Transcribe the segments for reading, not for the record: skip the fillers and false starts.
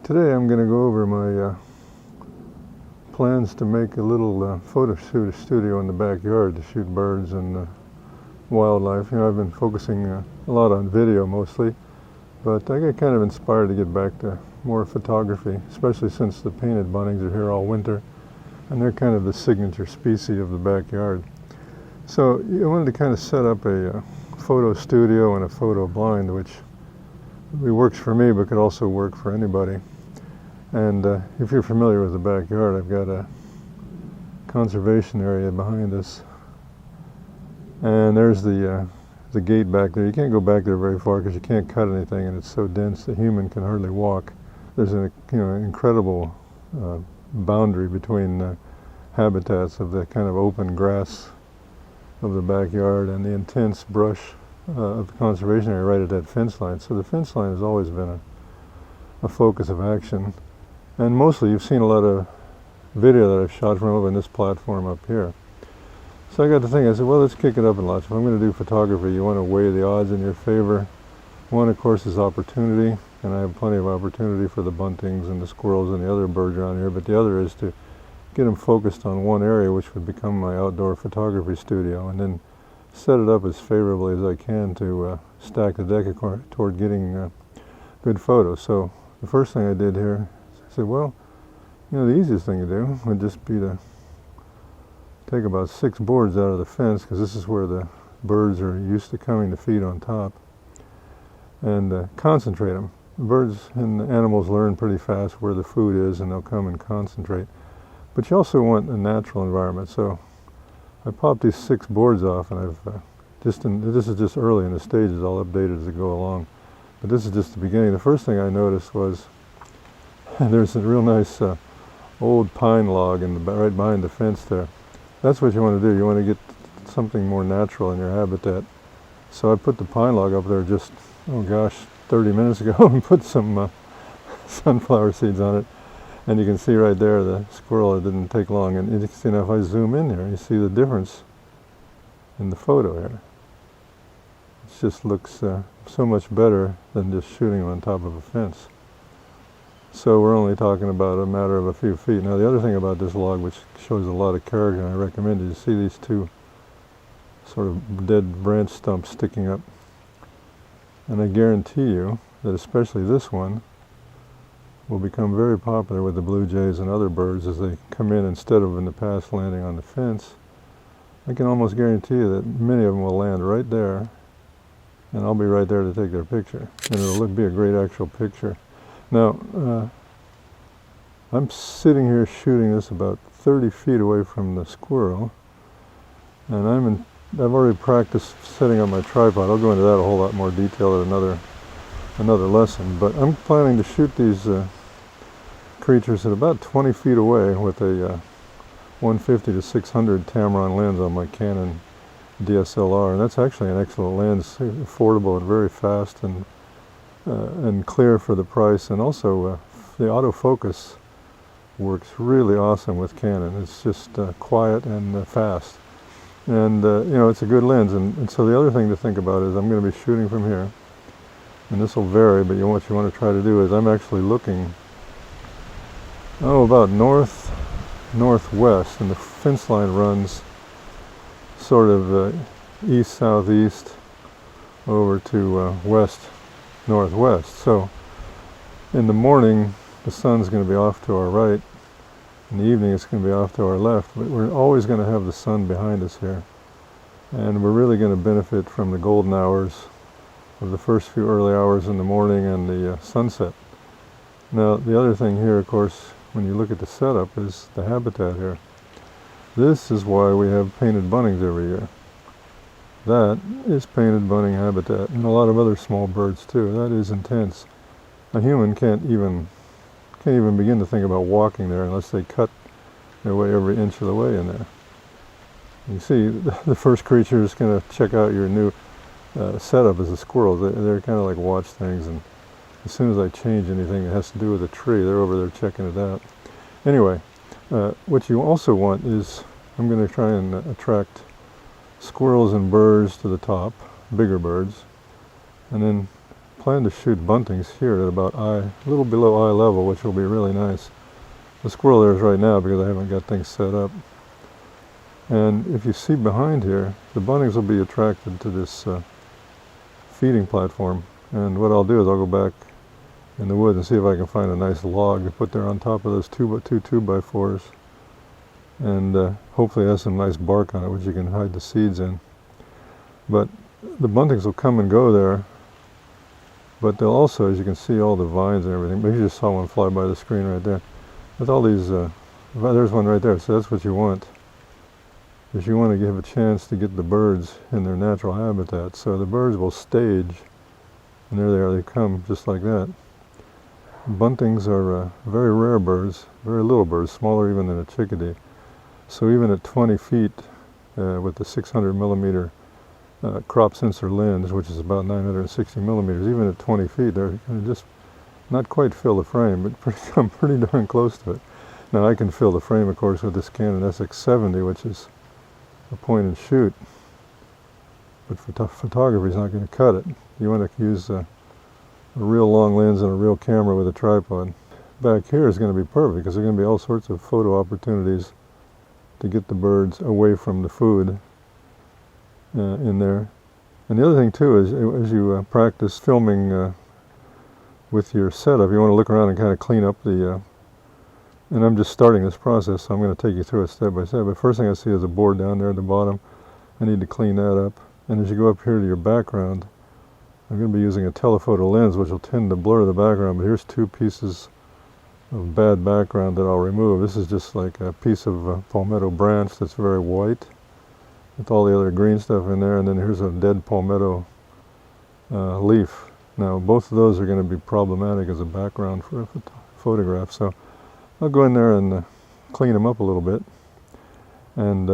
Today I'm going to go over my plans to make a little photo studio in the backyard to shoot birds and wildlife. You know, I've been focusing a lot on video mostly, but I get kind of inspired to get back to more photography, especially since the painted buntings are here all winter, and they're kind of the signature species of the backyard. So I wanted to kind of set up a photo studio and a photo blind, which really works for me but could also work for anybody. And if you're familiar with the backyard, I've got a conservation area behind us, and there's the gate back there. You can't go back there very far because you can't cut anything, and it's so dense the human can hardly walk. There's an incredible boundary between habitats of the kind of open grass of the backyard and the intense brush of the conservation area right at that fence line. So the fence line has always been a focus of action. And mostly you've seen a lot of video that I've shot from over in this platform up here. So I got to think, I said, well, let's kick it up a notch. If I'm going to do photography, you want to weigh the odds in your favor. One, of course, is opportunity, and I have plenty of opportunity for the buntings and the squirrels and the other birds around here, but the other is to get them focused on one area, which would become my outdoor photography studio, and then set it up as favorably as I can to stack the deck toward getting good photos. So the first thing I did here, I said, well, you know, the easiest thing to do would just be to take about 6 boards out of the fence, because this is where the birds are used to coming to feed on top, and concentrate them. Birds and animals learn pretty fast where the food is, and they'll come and concentrate. But you also want a natural environment. So I popped these 6 boards off, and I've this is just early in the stages. I'll update it as I go along. But this is just the beginning. The first thing I noticed was there's a real nice old pine log right behind the fence there. That's what you want to do. You want to get something more natural in your habitat. So I put the pine log up there just, 30 minutes ago and put some sunflower seeds on it. And you can see right there the squirrel. It didn't take long. And you can see now if I zoom in here, you see the difference in the photo here. It just looks so much better than just shooting on top of a fence. So we're only talking about a matter of a few feet. Now the other thing about this log, which shows a lot of character, and I recommend it, you see these 2 sort of dead branch stumps sticking up. And I guarantee you that especially this one will become very popular with the blue jays and other birds as they come in instead of in the past landing on the fence. I can almost guarantee you that many of them will land right there, and I'll be right there to take their picture. And it'll be a great actual picture. Now, I'm sitting here shooting this about 30 feet away from the squirrel, and I've already practiced setting up my tripod. I'll go into that a whole lot more detail at another lesson, but I'm planning to shoot these creatures at about 20 feet away with a 150 to 600 Tamron lens on my Canon DSLR, and that's actually an excellent lens, affordable and very fast and clear for the price, and also the autofocus works really awesome with Canon. It's just quiet and fast, and it's a good lens. And so the other thing to think about is I'm going to be shooting from here, and this will vary, but what you want to try to do is I'm actually looking about northwest, and the fence line runs sort of east-southeast over to west-northwest. So in the morning the sun's going to be off to our right, in the evening it's going to be off to our left, but we're always going to have the sun behind us here, and we're really going to benefit from the golden hours of the first few early hours in the morning and the sunset. Now the other thing here, of course, when you look at the setup, is the habitat here. This is why we have painted buntings every year. That is painted bunting habitat, and a lot of other small birds too. That is intense. A human can't even begin to think about walking there unless they cut their way every inch of the way in there. You see, the first creature is going to check out your new setup is the squirrels. They're kind of like watch things, and as soon as I change anything that has to do with a tree, they're over there checking it out. Anyway, what you also want is, I'm going to try and attract squirrels and birds to the top, bigger birds, and then plan to shoot buntings here at about a little below eye level, which will be really nice. The squirrel there is right now because I haven't got things set up. And if you see behind here, the buntings will be attracted to this feeding platform. And what I'll do is I'll go back in the woods and see if I can find a nice log to put there on top of those two 2x4s. And hopefully it has some nice bark on it, which you can hide the seeds in. But the buntings will come and go there. But they'll also, as you can see, all the vines and everything. Maybe you just saw one fly by the screen right there. With all these, there's one right there, so that's what you want. Is you want to give a chance to get the birds in their natural habitat. So the birds will stage, and there they are, they come just like that. Buntings are very rare birds, very little birds, smaller even than a chickadee. So even at 20 feet with the 600 millimeter crop sensor lens, which is about 960 millimeters, even at 20 feet, they're going to just not quite fill the frame, but come pretty darn close to it. Now I can fill the frame, of course, with this Canon SX70, which is a point and shoot, but photography is not going to cut it. You want to use a real long lens and a real camera with a tripod. Back here is going to be perfect because there are going to be all sorts of photo opportunities to get the birds away from the food in there. And the other thing too is, as you practice filming with your setup, you want to look around and kind of clean up the, and I'm just starting this process, so I'm going to take you through it step by step. But first thing I see is a board down there at the bottom. I need to clean that up. And as you go up here to your background, I'm going to be using a telephoto lens, which will tend to blur the background, but here's two pieces of bad background that I'll remove. This is just like a piece of palmetto branch that's very white, with all the other green stuff in there, and then here's a dead palmetto leaf. Now both of those are going to be problematic as a background for a photograph, so I'll go in there and clean them up a little bit, and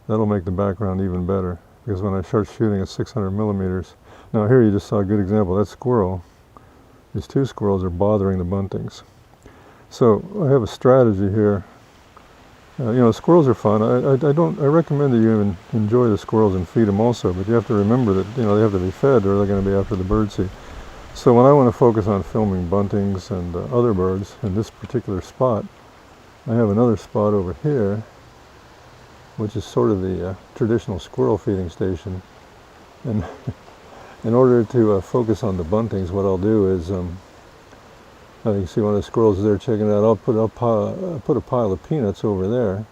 that'll make the background even better, because when I start shooting at 600 millimeters, now here you just saw a good example. That squirrel, these two squirrels are bothering the buntings. So I have a strategy here. You know, squirrels are fun. I recommend that you even enjoy the squirrels and feed them also, but you have to remember that, you know, they have to be fed or they're going to be after the birdseed. So when I want to focus on filming buntings and other birds in this particular spot, I have another spot over here, which is sort of the traditional squirrel feeding station. And in order to focus on the buntings, what I'll do is, you can see one of the squirrels is there checking it out. I'll put a pile of peanuts over there,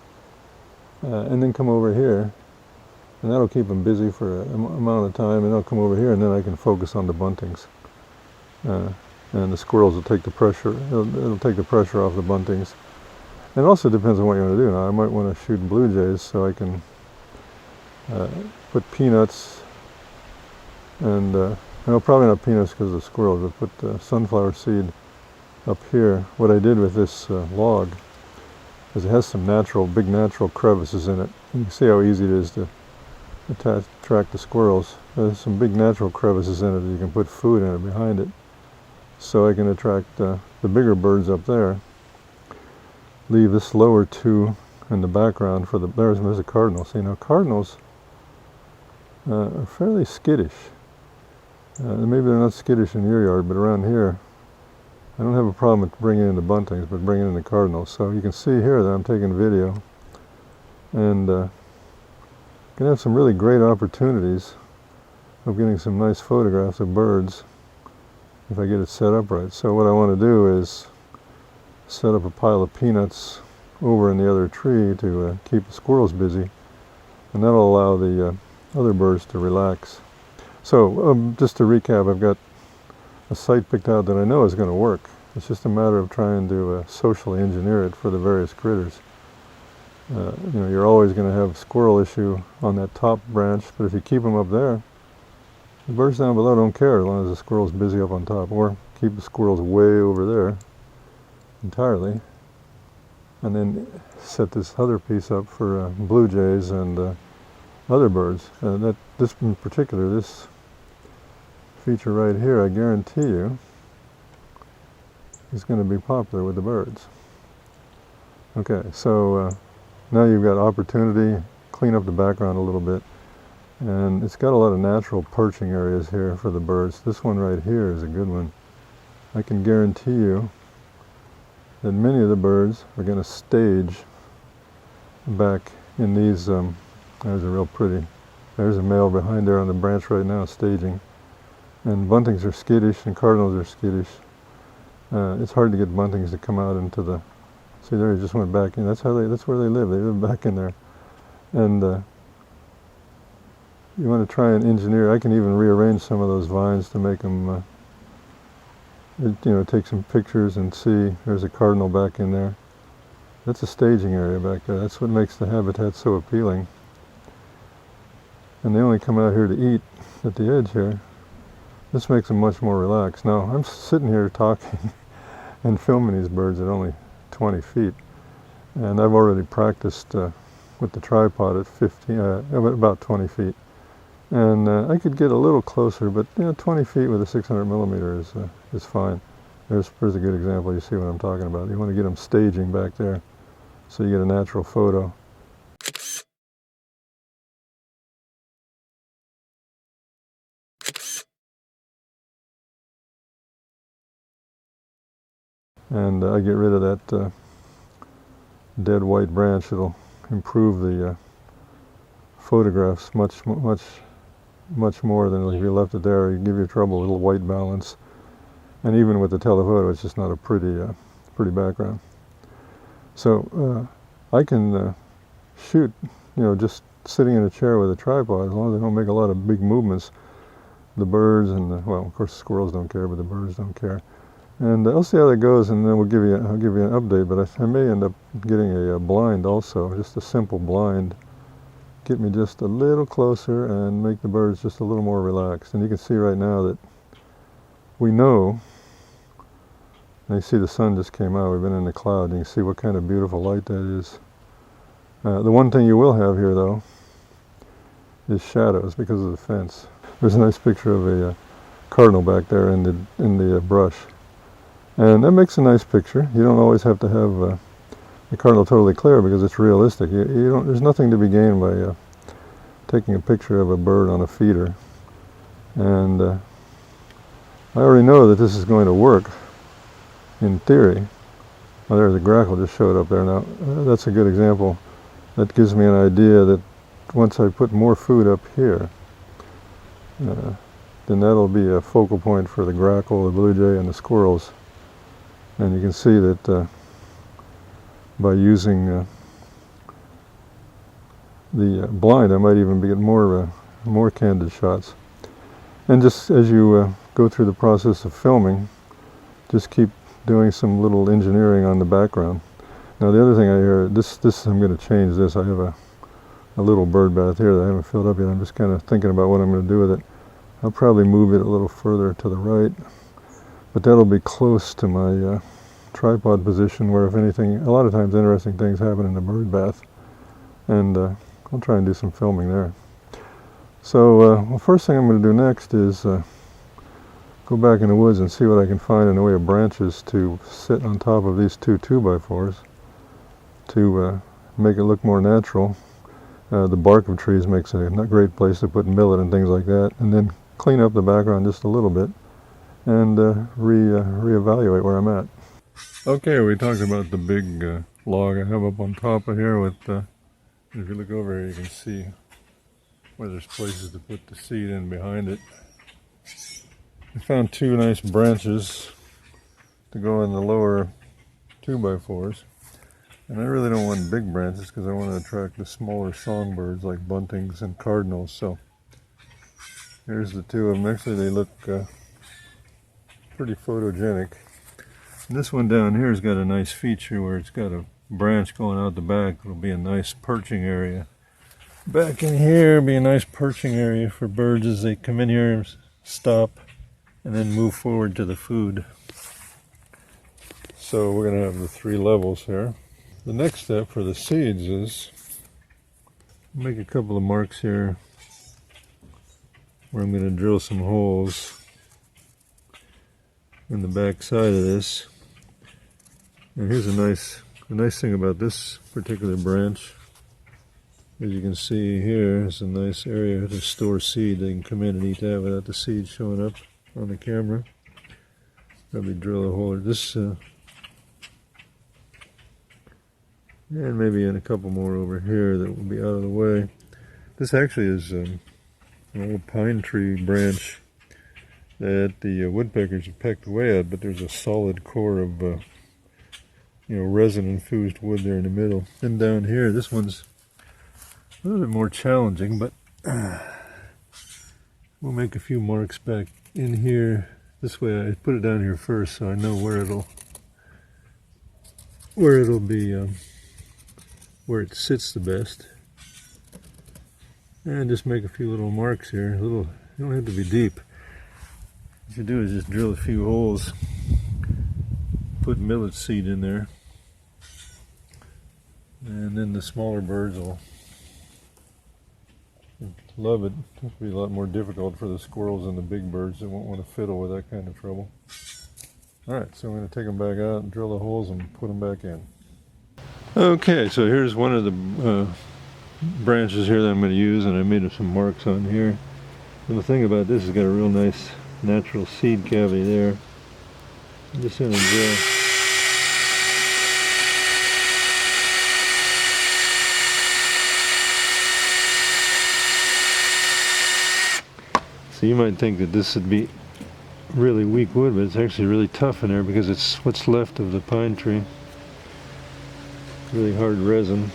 and then come over here, and that'll keep them busy for an amount of time, and I'll come over here, and then I can focus on the buntings. And the squirrels will take the pressure, it'll take the pressure off the buntings. And it also depends on what you want to do. Now I might want to shoot blue jays, so I can put peanuts, and no, probably not peanuts because of the squirrels, but put sunflower seed up here. What I did with this log is it has some big natural crevices in it. You can see how easy it is to attract the squirrels. There's some big natural crevices in it that you can put food in it behind it. So I can attract the bigger birds up there. Leave this lower two in the background for there's a cardinal. See, now cardinals are fairly skittish. Maybe they're not skittish in your yard, but around here, I don't have a problem with bringing in the buntings, but bringing in the cardinals. So you can see here that I'm taking video, and can have some really great opportunities of getting some nice photographs of birds if I get it set up right. So what I want to do is set up a pile of peanuts over in the other tree to keep the squirrels busy, and that'll allow the other birds to relax. So just to recap, I've got a site picked out that I know is going to work. It's just a matter of trying to socially engineer it for the various critters. You know, you're always going to have a squirrel issue on that top branch, but if you keep them up there, the birds down below don't care as long as the squirrel's busy up on top, or keep the squirrels way over there entirely, and then set this other piece up for blue jays and other birds. This in particular, this feature right here, I guarantee you, is going to be popular with the birds. Okay, so now you've got opportunity, clean up the background a little bit. And it's got a lot of natural perching areas here for the birds. This one right here is a good one. I can guarantee you that many of the birds are going to stage back in these, there's a real pretty, there's a male behind there on the branch right now staging. And buntings are skittish and cardinals are skittish. It's hard to get buntings to come out into the, see there he just went back in. That's where they live. They live back in there. And you want to try and engineer, I can even rearrange some of those vines to make them, take some pictures and see there's a cardinal back in there. That's a staging area back there. That's what makes the habitat so appealing. And they only come out here to eat at the edge here. This makes them much more relaxed. Now, I'm sitting here talking and filming these birds at only 20 feet. And I've already practiced with the tripod at about 20 feet. And I could get a little closer, but 20 feet with a 600 millimeter is fine. There's a good example. You see what I'm talking about. You want to get them staging back there so you get a natural photo. And I get rid of that dead white branch. It'll improve the photographs much more than if you left it there. It'd give you trouble, a little white balance. And even with the telephoto, it's just not a pretty background. So I can shoot, just sitting in a chair with a tripod, as long as I don't make a lot of big movements. The birds and of course the squirrels don't care, but the birds don't care. And I'll see how that goes, and then I'll give you an update. But I may end up getting a blind also, just a simple blind. Get me just a little closer and make the birds just a little more relaxed. And you can see right now that we know, and you see the sun just came out, we've been in the cloud, and you can see what kind of beautiful light that is. The one thing you will have here though is shadows because of the fence. There's a nice picture of a cardinal back there in the brush. And that makes a nice picture. You don't always have to have the cardinal totally clear because it's realistic. There's nothing to be gained by taking a picture of a bird on a feeder. And I already know that this is going to work in theory. Oh, there's a grackle just showed up there now. That's a good example. That gives me an idea that once I put more food up here, then that'll be a focal point for the grackle, the blue jay, and the squirrels. And you can see that by using the blind, I might even get more candid shots. And just as you go through the process of filming, just keep doing some little engineering on the background. Now the other thing I hear, this I'm going to change this. I have a little bird bath here that I haven't filled up yet. I'm just kind of thinking about what I'm going to do with it. I'll probably move it a little further to the right. But that'll be close to my tripod position where, if anything, a lot of times interesting things happen in the bird bath. And I'll try and do some filming there. So the first thing I'm going to do next is go back in the woods and see what I can find in the way of branches to sit on top of these two 2x4s to make it look more natural. The bark of trees makes a great place to put millet and things like that. And then clean up the background just a little bit and reevaluate where I'm at. Okay, we talked about the big log I have up on top of here with, if you look over here you can see where there's places to put the seed in behind it. I found two nice branches to go in the lower 2x4s. And I really don't want big branches because I want to attract the smaller songbirds like buntings and cardinals. So here's the two of them. Actually, they look pretty photogenic. And this one down here has got a nice feature where it's got a branch going out the back. It'll be a nice perching area. Back in here will be a nice perching area for birds as they come in here and stop and then move forward to the food. So we're going to have the three levels here. The next step for the seeds is make a couple of marks here where I'm going to drill some holes in the back side of this. And here's the nice thing about this particular branch As you can see here, it's a nice area to store seed. They can come in and eat that without the seed showing up on the camera. Probably drill a hole. This, and maybe in a couple more over here that will be out of the way. This actually is an old pine tree branch that the woodpeckers have pecked away at, but there's a solid core of resin-infused wood there in the middle. And down here, this one's a little bit more challenging, but we'll make a few marks back in here. This way, I put it down here first, so I know where it'll be, where it sits the best. And just make a few little marks here. You don't have to be deep. What you do is just drill a few holes, put millet seed in there, and then the smaller birds will love it. It'll be a lot more difficult for the squirrels and the big birds that won't want to fiddle with that kind of trouble. Alright, so I'm going to take them back out and drill the holes and put them back in. Okay, so here's one of the branches here that I'm going to use, and I made some marks on here. And the thing about this is got a real nice natural seed cavity there. I'm just going to drill. So you might think that this would be really weak wood, but it's actually really tough in there because it's what's left of the pine tree. Really hard resin.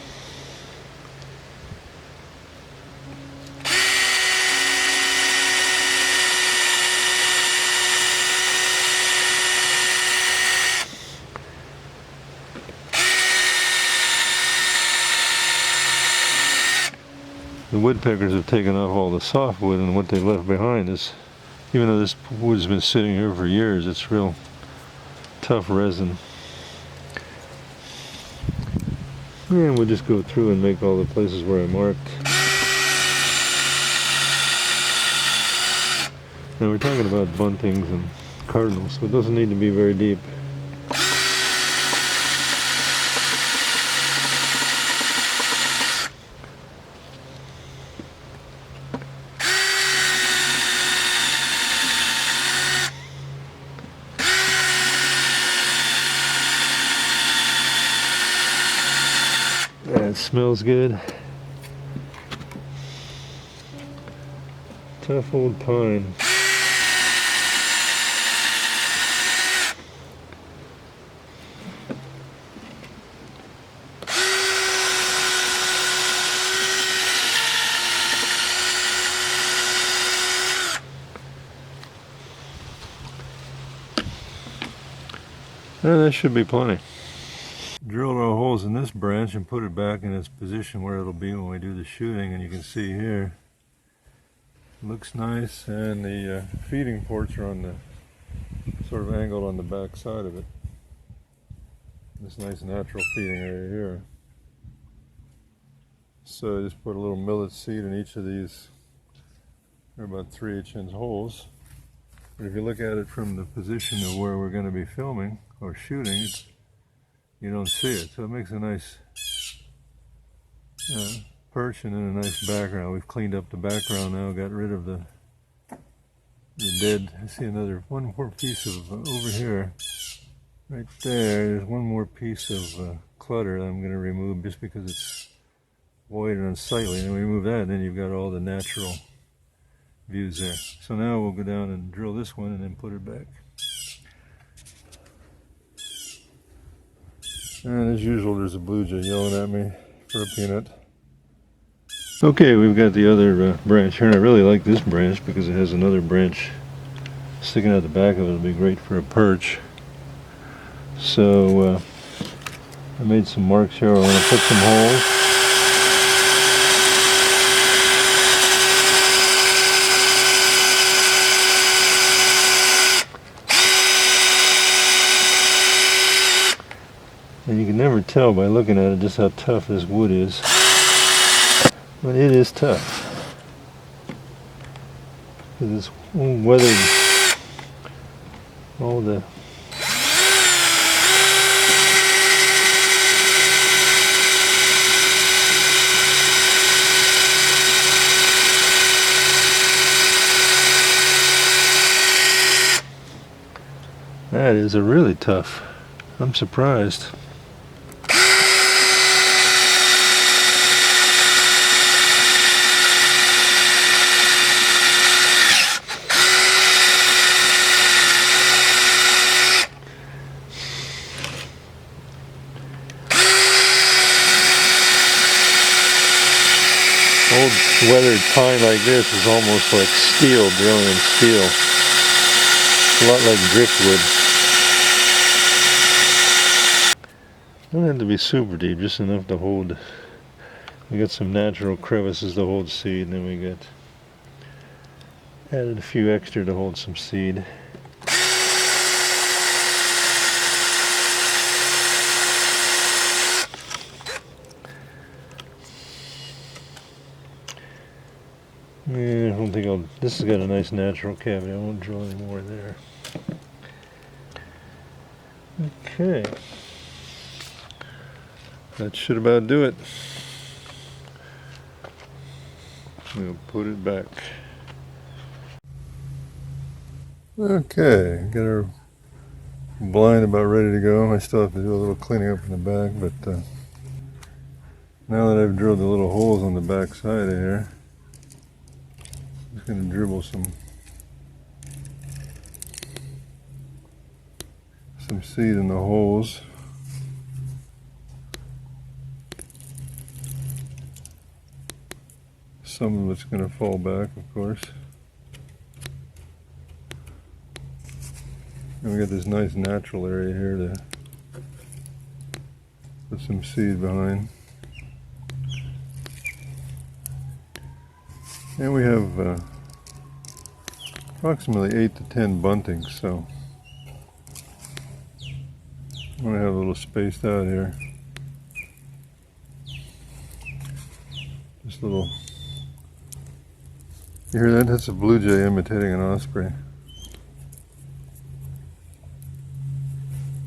The woodpeckers have taken off all the softwood, and what they've left behind is, even though this wood's been sitting here for years, it's real tough resin. And we'll just go through and make all the places where I marked. Now we're talking about buntings and cardinals, so it doesn't need to be very deep. That smells good. Tough old pine. That should be plenty. Drilled our holes in this branch and put it back in its position where it'll be when we do the shooting, and you can see here it looks nice, and the feeding ports are on the sort of angled on the back side of it. This nice natural feeding area here. So I just put a little millet seed in each of these. They're about 3/8 inch holes. But if you look at it from the position of where we're going to be filming or shooting, you don't see it. So it makes a nice perch and then a nice background. We've cleaned up the background now, got rid of the dead. I see one more piece of over here. Right there's one more piece of clutter that I'm going to remove just because it's void and unsightly. And we remove that, and then you've got all the natural views there. So now we'll go down and drill this one and then put it back. And as usual, there's a blue jay yelling at me for a peanut. Okay, we've got the other branch here, and I really like this branch because it has another branch sticking out the back of it. It'll be great for a perch. So I made some marks here. I'm going to put some holes. And you can never tell by looking at it just how tough this wood is. But it is tough. It's weathered all the That is a really tough. I'm surprised. Old weathered pine like this is almost like steel, drilling in steel. It's a lot like driftwood. Don't have to be super deep, just enough to hold. We got some natural crevices to hold seed, and then we got added a few extra to hold some seed. Yeah, I don't think I'll. This has got a nice natural cavity. I won't drill any more there. Okay. That should about do it. We'll put it back. Okay, got our blind about ready to go. I still have to do a little cleaning up in the back, but now that I've drilled the little holes on the back side of here, I'm just going to dribble some seed in the holes. Some of it's going to fall back, of course. And we got this nice natural area here to put some seed behind. And we have approximately 8 to 10 buntings, so I'm going to have a little spaced out here. Just a little. You hear that? That's a blue jay imitating an osprey.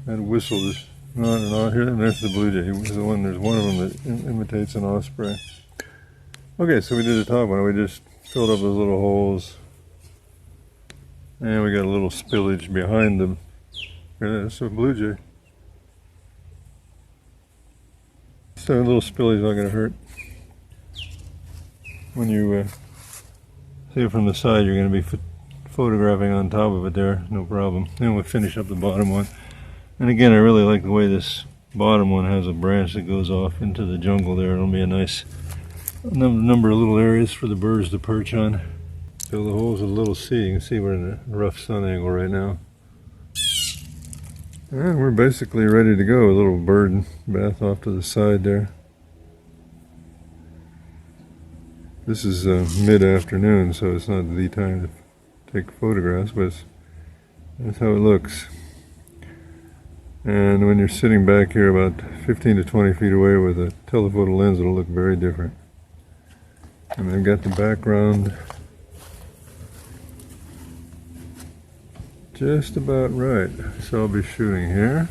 That whistle just on and on. Here, there's the blue jay. There's one of them that imitates an osprey. Okay, so we did the top one. We just filled up those little holes, and we got a little spillage behind them. Here, that's a blue jay. So a little spillage is not going to hurt. When you see it from the side, you're going to be photographing on top of it there, no problem. Then we'll finish up the bottom one. And again, I really like the way this bottom one has a branch that goes off into the jungle there. It'll be a nice number of little areas for the birds to perch on. Fill the holes with a little seed. You can see we're in a rough sun angle right now. And we're basically ready to go. A little bird bath off to the side there. This is mid-afternoon, so it's not the time to take photographs, but that's how it looks. And when you're sitting back here about 15 to 20 feet away with a telephoto lens, it'll look very different. And I've got the background just about right. So I'll be shooting here,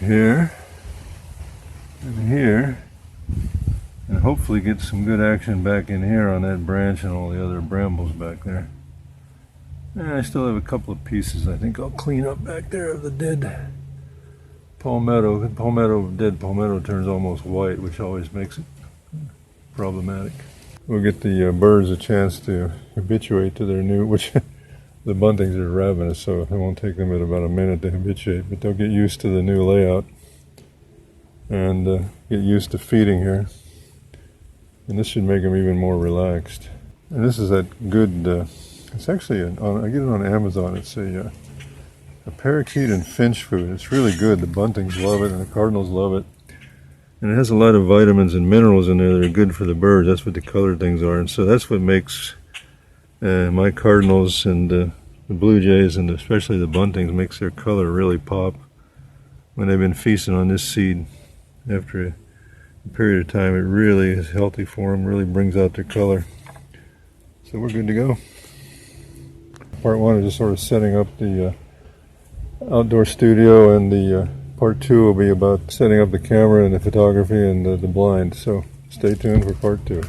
here, and here. And hopefully get some good action back in here on that branch and all the other brambles back there. And I still have a couple of pieces I think I'll clean up back there of the dead palmetto. Dead palmetto turns almost white, which always makes it problematic. We'll get the birds a chance to habituate to their new, which the buntings are ravenous, so it won't take them about a minute to habituate, but they'll get used to the new layout and get used to feeding here. And this should make them even more relaxed. And this is that good, it's actually, I get it on Amazon, it's a parakeet and finch food. It's really good. The buntings love it and the cardinals love it. And it has a lot of vitamins and minerals in there that are good for the birds. That's what the colored things are. And so that's what makes my cardinals and the blue jays and especially the buntings makes their color really pop when they've been feasting on this seed after a period of time. It really is healthy for them, really brings out their color. So we're good to go. Part one is just sort of setting up the outdoor studio, and the part two will be about setting up the camera and the photography and the blind. So stay tuned for part two.